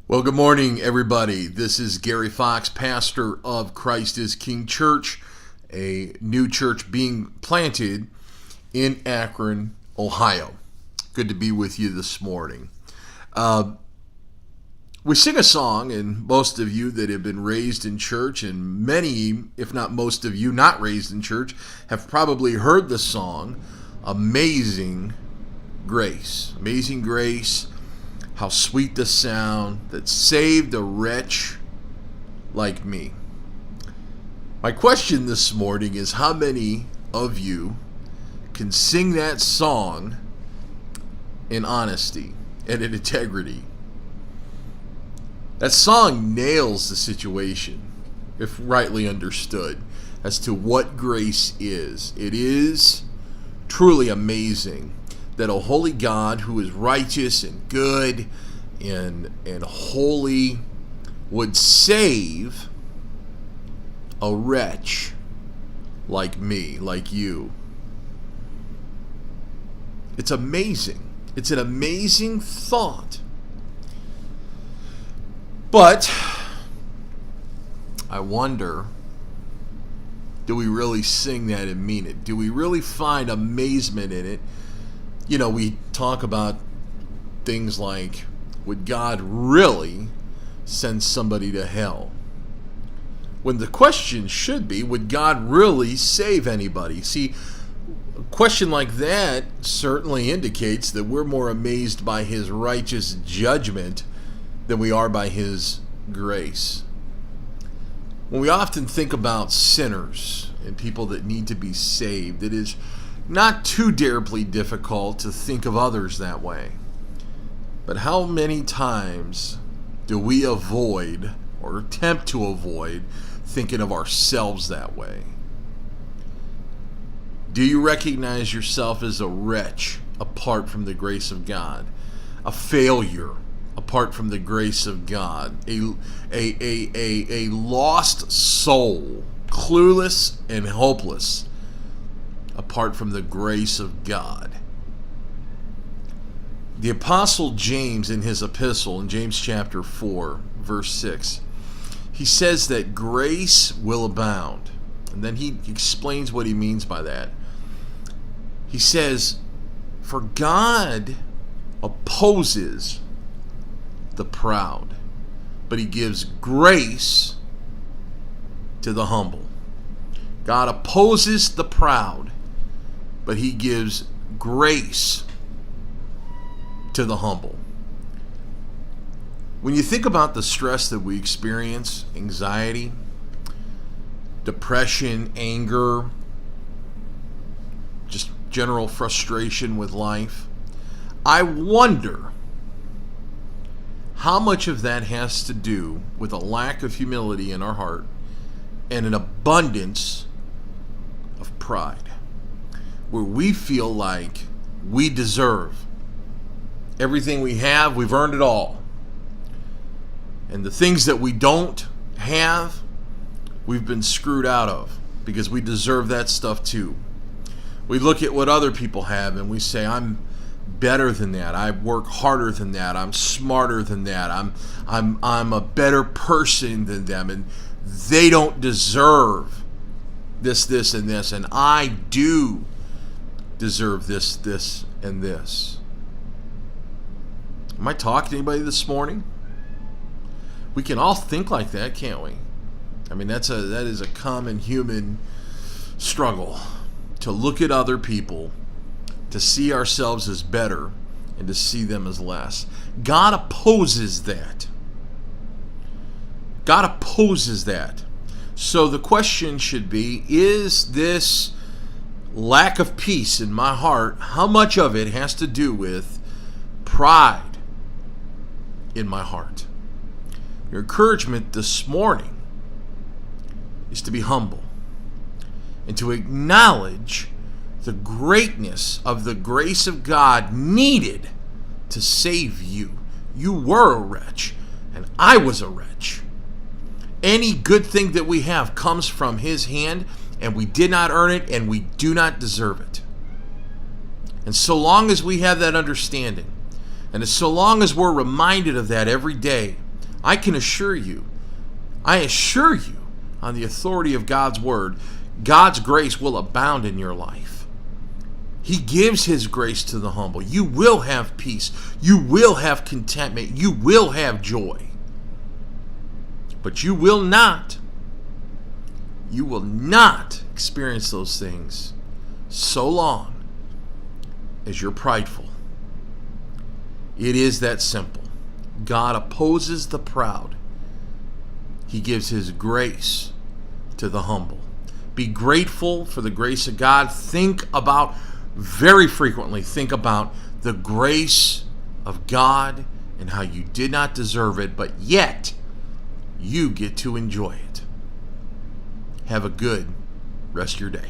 Well, good morning, everybody. This is Gary Fox, pastor of Christ is King Church, a new church being planted in Akron, Ohio. Good to be with you this morning. We sing a song, and most of you that have been raised in church, and many, if not most of you not raised in church, have probably heard the song, Amazing Grace. Amazing Grace. How sweet the sound that saved a wretch like me. My question this morning is, how many of you can sing that song in honesty and in integrity? That song nails the situation, if rightly understood, as to what grace is. It is truly amazing that a holy God who is righteous and good and holy would save a wretch like me, like you. It's amazing. It's an amazing thought. But I wonder, do we really sing that and mean it? Do we really find amazement in it? You know, we talk about things like, would God really send somebody to hell? When the question should be, would God really save anybody? See, a question like that certainly indicates that we're more amazed by his righteous judgment than we are by his grace. When we often think about sinners and people that need to be saved, it is not too terribly difficult to think of others that way. But how many times do we avoid or attempt to avoid thinking of ourselves that way? Do you recognize yourself as a wretch apart from the grace of God? A failure apart from the grace of God? A lost soul, clueless and hopeless apart from the grace of God. The Apostle James, in his epistle, in James chapter 4, verse 6, he says that grace will abound. And then he explains what he means by that. He says, for God opposes the proud, but he gives grace to the humble. God opposes the proud, but he gives grace to the humble. When you think about the stress that we experience, anxiety, depression, anger, just general frustration with life, I wonder how much of that has to do with a lack of humility in our heart and an abundance of pride, where we feel like we deserve everything we have. We've earned it all. And the things that we don't have, we've been screwed out of because we deserve that stuff too. We look at what other people have and we say, I'm better than that. I work harder than that. I'm smarter than that. I'm a better person than them, and they don't deserve this, and this, and I do deserve this, and this. Am I talking to anybody this morning? We can all think like that, can't we? I mean, that is a common human struggle, to look at other people, to see ourselves as better, and to see them as less. God opposes that. God opposes that. So the question should be, is this lack of peace in my heart, how much of it has to do with pride in my heart? Your encouragement this morning is to be humble and to acknowledge the greatness of the grace of God needed to save you. You were a wretch, and I was a wretch. Any good thing that we have comes from his hand, and we did not earn it, and we do not deserve it. And so long as we have that understanding, and so long as we're reminded of that every day, I assure you, on the authority of God's word, God's grace will abound in your life. He gives his grace to the humble. You will have peace. You will have contentment. You will have joy. But you will not experience those things so long as you're prideful. It is that simple. God opposes the proud. He gives his grace to the humble. Be grateful for the grace of God. Very frequently, think about the grace of God and how you did not deserve it, but yet you get to enjoy it. Have a good rest of your day.